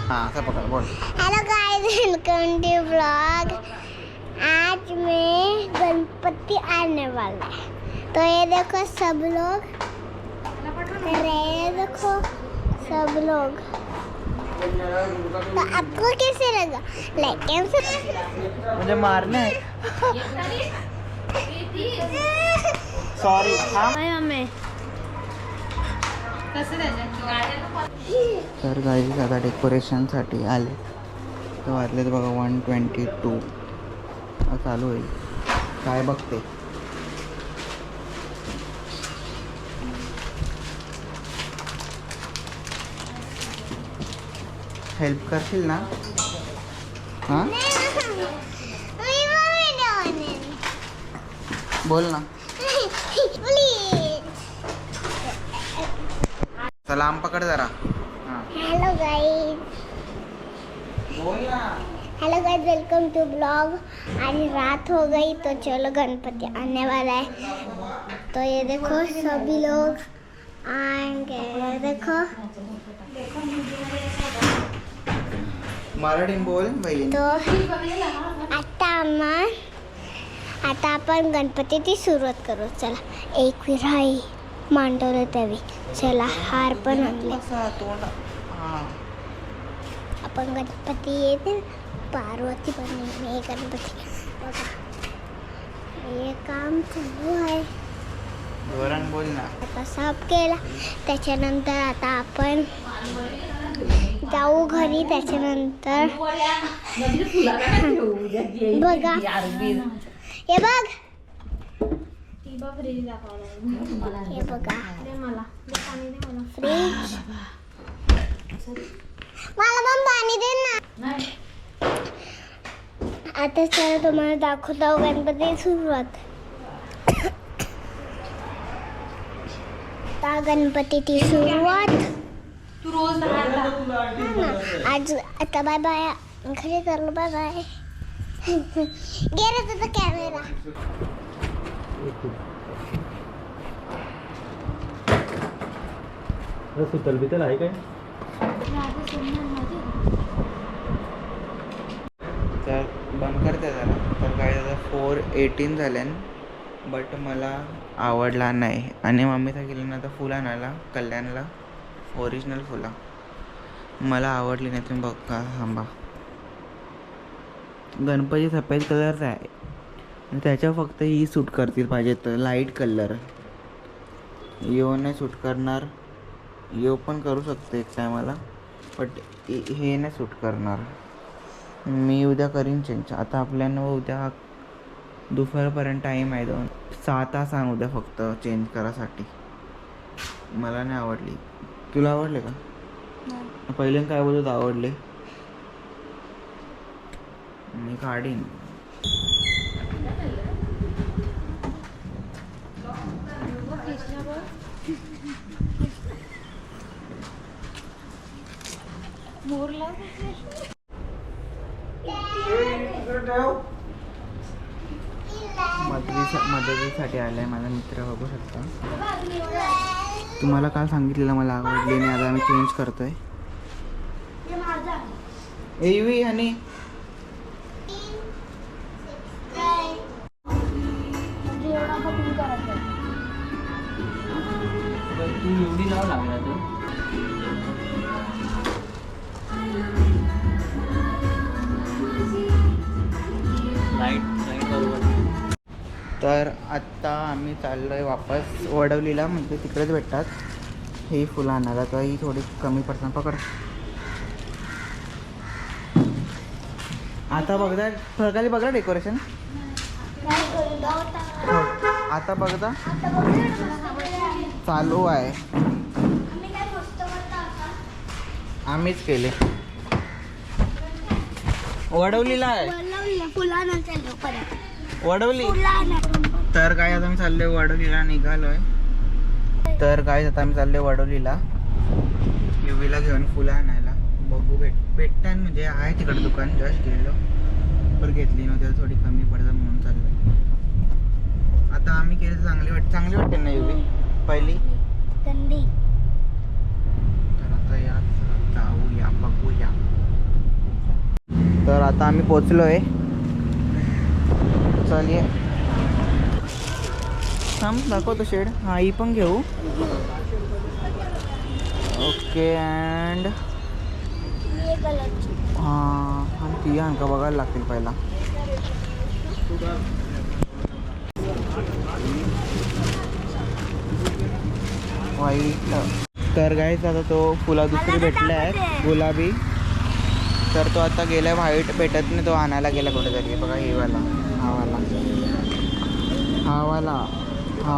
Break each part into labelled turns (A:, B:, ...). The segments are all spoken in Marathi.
A: हाँ सब पकड़ बोल।
B: Hello guys, welcome to vlog. आज में गणपति आने वाला है, तो ये देखो सब लोग देखो सब लोग। तो आपको कैसे लगा? लाइक
A: मुझे मारने सॉरी। हाँ
B: हमें
A: तर गाईज आता डेकोरेशनसाठी आले तर वाजलेत बघा 1:22 चालू होईल. काय बघते हेल्प करशील ना? हां बोल ना. चला आम पकड जरा. हां
B: हेलो गाइस,
A: बोल ना.
B: Hello guys, welcome to blog. आज रात हो गई तो चलो गणपति आने वाला है, तो ये देखो सभी लोग आएंगे. देखो
A: मराठी बोल बहीण.
B: तो आता आपण गणपतीची सुरुवात करू. चला एक विराई मांडवलं त्यावी. चला हार पण आणले. आपण गणपती येते, पार्वती बनवणे गणपती. बघा हे काम चालू आहे.
A: जोरान बोल ना.
B: आता साफ केला, त्याच्यानंतर आता आपण जाऊ घरी. त्याच्यानंतर बघा हे बघ, हे बघा फ्रीज. मला पण पाणी दे ना. आता चला तुम्हाला दाखवतो गणपती सुरुवात. आता गणपतीची सुरुवात.
C: तू रोज
B: आज आता बाय बाय. घरी चाललो. Bye bye. गेला तुझा कॅमेरा.
D: सुतल बितल आहे काय?
A: तर बंद करते जरा. तर काय आता 4:18 झाल्यान बट मला आवडला नाही आणि मम्मी सांगितलं ना तर फुलं आणायला कल्याणला. ओरिजिनल फुलं मला आवडली नाही. तुम्ही बघा थांबा. गणपती सफेद कलरचा आहे, त्याच्यावर फक्त ही सूट करतील पाहिजे तर लाईट कलर. यो नाही सूट करणार. यो पण करू शकते एक टायमाला, बट हे नाही सूट करणार. मी उद्या करीन चेंज. आता आपल्याला उद्या दुपारपर्यंत टाईम आहे. 6 तास आण उद्या फक्त चेंज करायसाठी. मला नाही आवडली. तुला आवडले का? पहिले काय बोलत आवडले. मी काढीन. मदतीसाठी आलाय माझा मित्र. बघू शकता. तुम्हाला काल सांगितलेलं मला आवडली नाही, आता आम्ही चेंज करतोय. एवी आणि
D: तू एवढी नाव लागला तू. लाईट बरोबर.
A: तर आत्ता आम्ही चाललोय वापस वडवलीला. म्हणजे तिकडेच भेटतात ही फुलं आणायला. तर ही थोडी कमी पडतात. पकड. आता बघता प्रकारे बघा डेकोरेशन. आता बघता चालू आहे. आम्हीच केले. वडवलीला आहे. वडवली. तर काय आता आम्ही चाललोय वडवलीला. निघालोय. तर काय आता आम्ही चाललोय वडवलीला युवीला घेऊन फुलं आणायला. बघू भेटतात म्हणजे आहे तिकडे दुकान. जस्ट गेलो पण घेतली नव्हती. थोडी कमी पडतात म्हणून चाललोय. आता आम्ही केलं चांगली वाटते ना युवी पहिली.
B: थंडी.
A: तर आता या जाऊया. बघूया. तर आता आम्ही पोचलो आहे. चलिए थांब दाखवतो शेड. हा ही पण घेऊ. ओके अँड
B: ये कलरची.
A: हां ती का बघायला लागतील पहिला. व्हाईट. तर गाईस आता तो फुला दुसरी भेटले आहेत गुलाबी. तर तो आता गेला व्हाईट भेटत नाही, तो आणायला गेला कुठेतरी. बघा हे वाला हा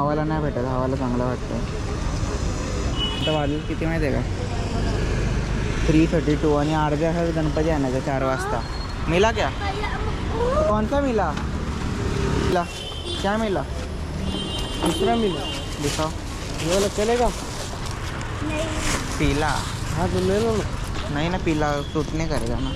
A: वाला नाही भेटत. हा वाला चांगला वाटतं. आता वाजले किती माहिती आहे का? 3:32 आणि अर्ध्या तासात गणपती आणायचा 4 वाजता. मिला क्या? कौन मिला? क्या मिला? दूसरा मिला. दिखाओ. ये वाला चलेगा? पीला. हाँ तो ले लो ना. नहीं ना पीला सूट नहीं करेगा ना.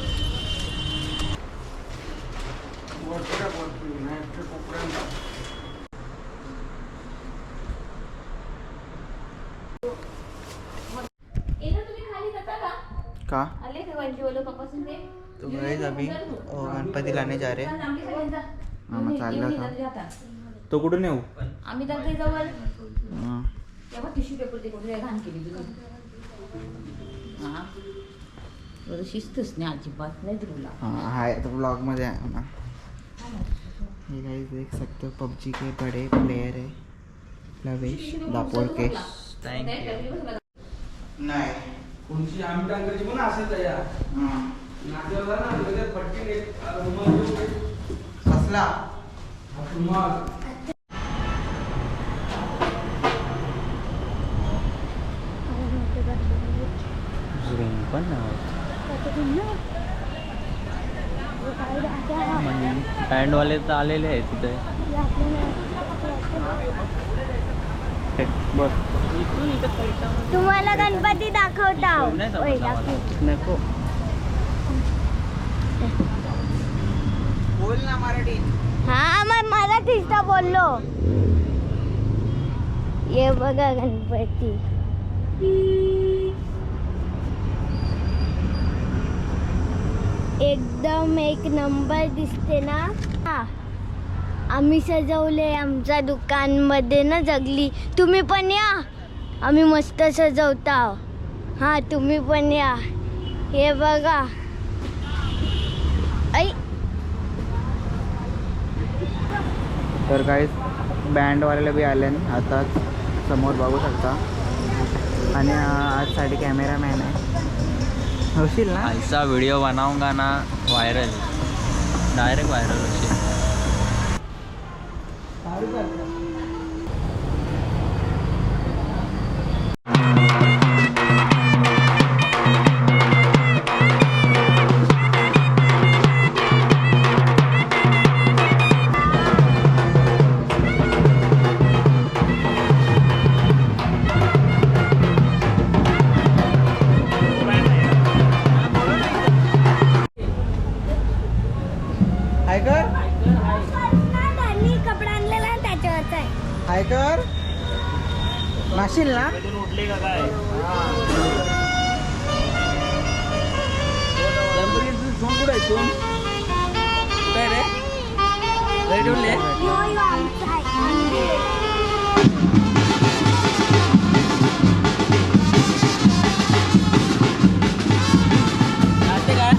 A: का? तो गाइस अभी गणपती लाने जा रहे. मामा चालला होता. तो कुठून येऊ?
C: आम्ही तर काही जवळ
A: हां.
C: तेव्हा टिश्यू पेपर ते कुठे घाण केली तुझी. हां बरं शिस्तच नाही अजिबात नाही तुला.
A: हाँ हाय तो ब्लॉग में आया ना. ये गाइस देख सकते हो पबजी के बड़े प्लेयर है लवेश दापोरके.
D: थँक्यू.
A: नाही
E: कोणची आम्ही टांगायची पण असंच आहे यार.
A: हां
E: नातेवाला ना लगेच पटकन एक रुमाल देऊ काय?
A: कसला?
E: हा रुमाल.
D: पण बँडवाले तर आलेले आहेत तिथे.
A: बस
B: तुम्हाला गणपती दाखवता.
A: नको बोल ना मराठी.
B: हा मग मराठीच तर बोललो. ये बघा गणपती. एकदम एक नंबर दिसते ना. हा आम्ही सजवले आमच्या दुकानमध्ये ना जगली. तुम्ही पण या. आम्ही मस्त सजवता. हा तुम्ही पण या. हे बघा. ऐ
A: तर काही बँडवाल्याला बी आले आता समोर बघू शकता. आणि आजसाठी कॅमेरामॅन आहे. होशील ना?
D: ऐसा वीडियो बनाऊंगा ना वायरल, डायरेक्ट वायरल होशील.
A: हाय कर
B: कपडा आणलेला त्याच्यावरच आहे.
A: हाय कर नाशील ना.
D: उठले का काय? काय रे? काय ठेवले?
B: यो यो आमचा आहे.
D: जाते का?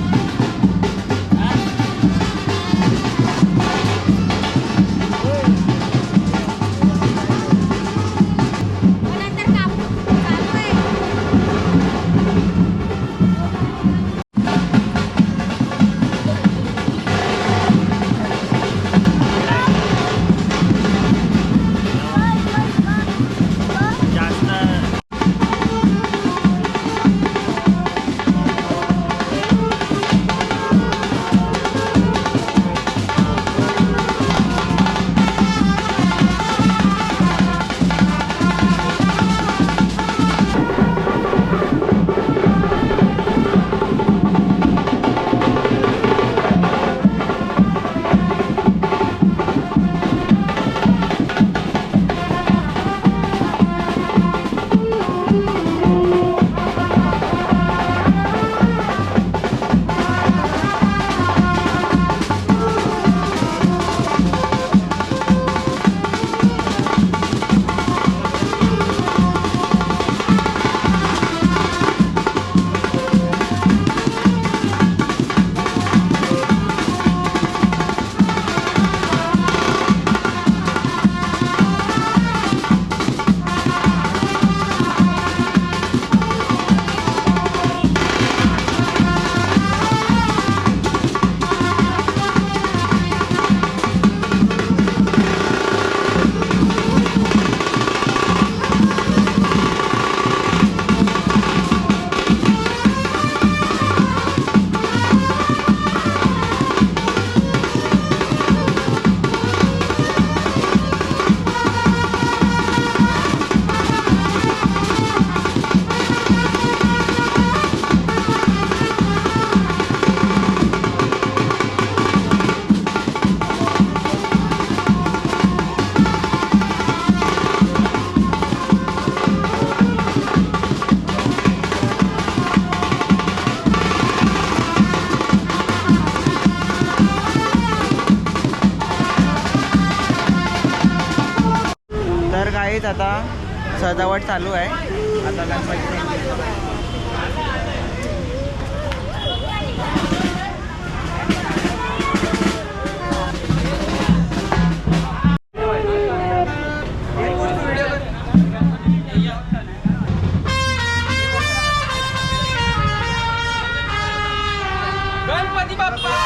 A: तर काहीच आता सजावट चालू आहे. आता गणपती
E: गणपती बाप्पा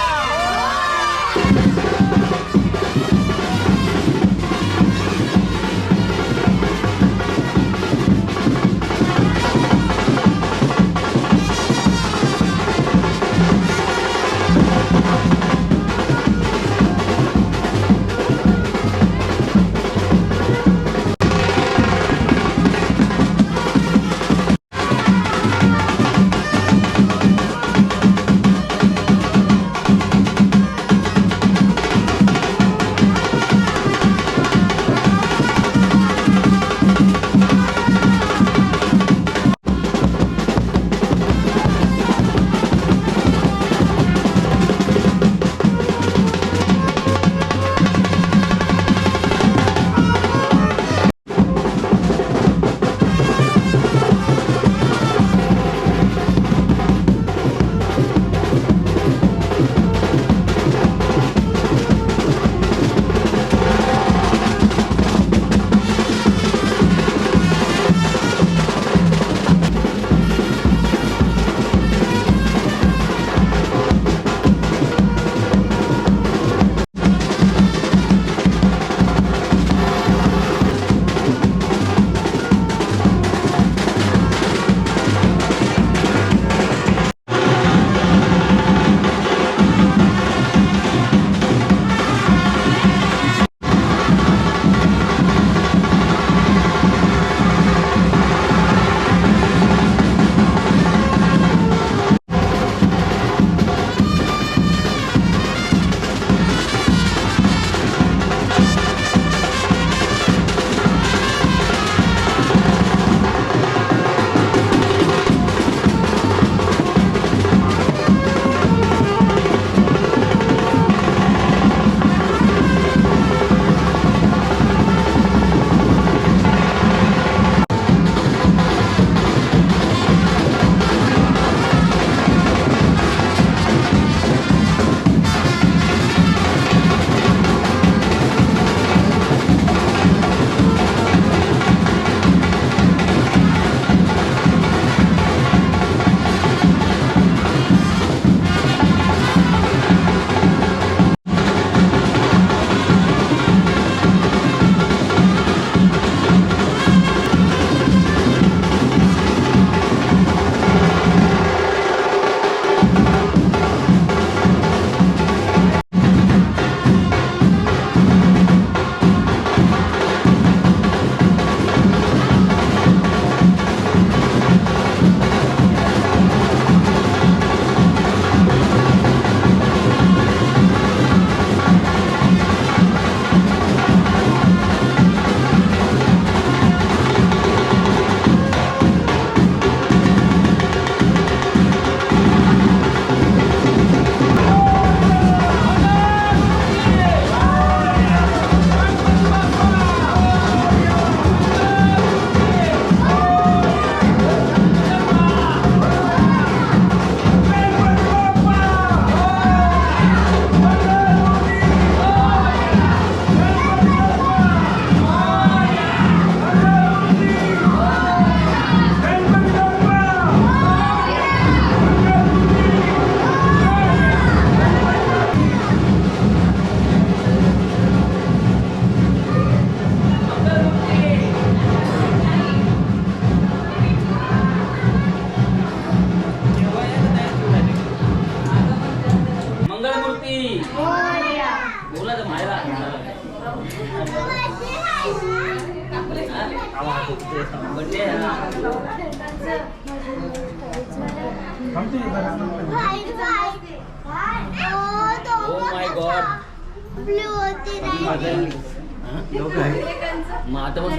C: मग आता बघ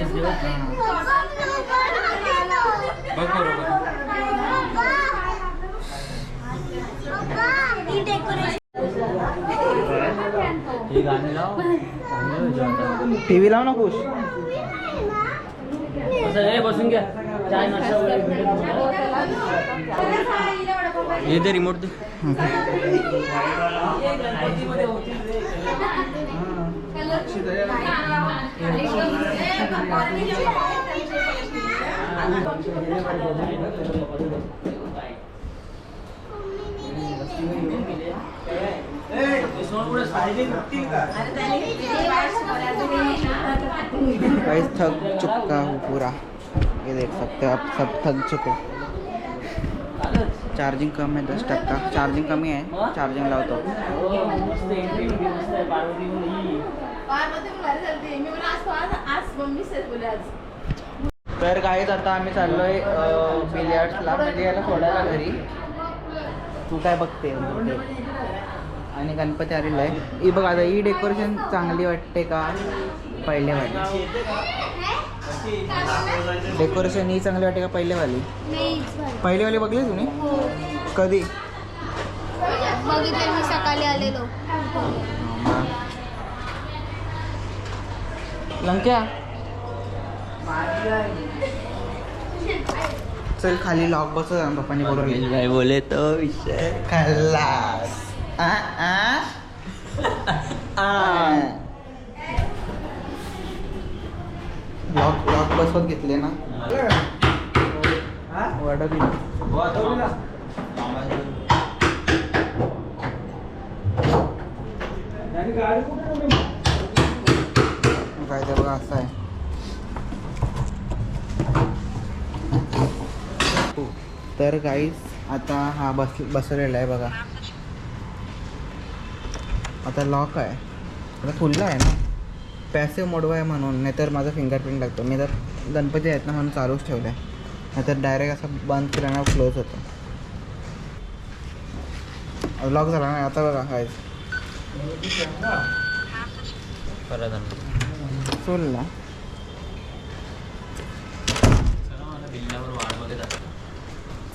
D: हे गाणे लाव
A: टीव्ही लाव ना खुश.
D: बसून घ्या चाय नाश्ता हे दे रिमोट दे
A: गाइस थक चुका हूँ पूरा, ये देख सकते हो आप, सब थक चुके। चार्जिंग कम है 10%, चार्जिंग कमी आहे, चार्जिंग लावतो। तर गाईज आता आम्ही चाललोय बिलियर्ड्सला, म्हणजे याला सोडायला घरी। तू काय बघते आणि गणपती आलेला आहे। ही बघ आता ही डेकोरेशन चांगली वाटते का पहिले वाली? डेकोरेशन ही चांगली वाटते का पहिले वाली? पहिले वाली बघली तुम्ही कधी?
B: बघितलं मी सकाळी आलेलो।
A: लंक्या चल खाली लॉक बस, पप्पांनी बोलवले।
D: काय बोले तो विषय
A: खल्लास लॉक बसवत घेतले ना वडा काय ते बघा असं आहे। तर गाईस आता हा बसवलेला आहे बघा, आता लॉक आहे, आता खुल्ला आहे ना, पॅसिव मोडवा आहे म्हणून, नाहीतर माझा फिंगरप्रिंट लागतो। मी तर गणपती आहेत ना म्हणून चालूच ठेवलं आहे, नाहीतर डायरेक्ट असं बंद केलं ना क्लोज होतं। लॉक झाला ना आता बघा गाईस, सोडला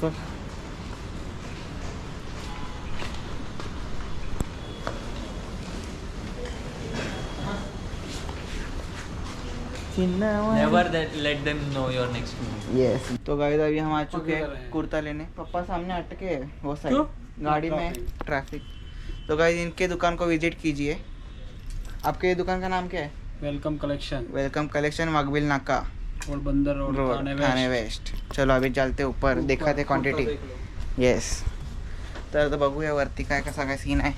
A: चल।
D: Never let them know your next move.
A: Yes तो गाइस अभी हम आ चुके हैं कुर्ता लेने। पापा सामने अटके हैं वो साइड गाड़ी में, ट्रैफिक। तो गाइस इनके दुकान को विजिट कीजिए। आपके दुकान का नाम क्या है?
E: वेलकम कलेक्शन,
A: वेलकम कलेक्शन, वाघबिल नाका
E: बंदर रोड,
A: थाने वेस्ट। चलो अभी चलते ऊपर, देखा ते क्वांटिटी। येस तर आता बघूया वरती काय कसा काय सीन आहे।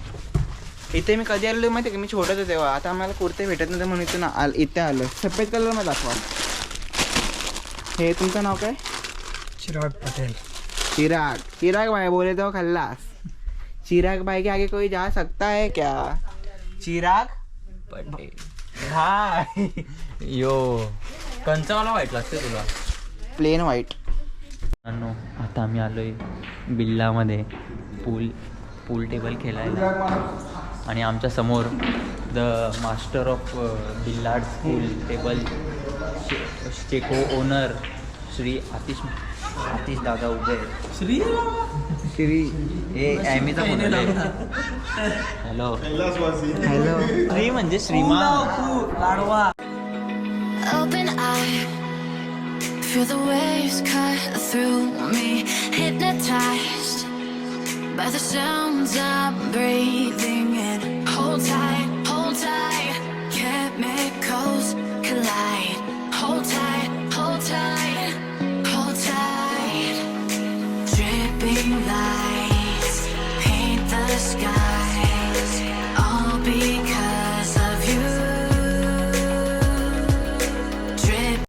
A: इथे मी कधी आलेलो माहिती आहे का, मी छोटाच होते तेव्हा। आता आम्हाला कुर्ते भेटत नव्हते म्हणून इथे इथे आलो। सफेद कलर मध्ये दाखवा। हे तुमचं नाव काय?
E: चिराग पटेल।
A: चिराग भाई बोले तो खल्लास। चिराग भाई के आगे कोई जा सकता है क्या? चिराग
D: पटेल
A: हाय।
D: यो कंचा मला वाईट लागते तुला?
A: Plain white.
D: आता आम्ही आलोय बिल्लामध्ये पूल टेबल खेळायला, आणि आमच्या समोर the master of billiards pool table चे को ओनर श्री आतिश दादा उभे आहेत।
A: श्री
D: हे ॲमीचा फोन हॅलो
A: हॅलो
D: श्री म्हणजे श्रीमान।
F: Open eye, feel the waves cut through me, hypnotized by the sounds I'm breathing in. Hold tight,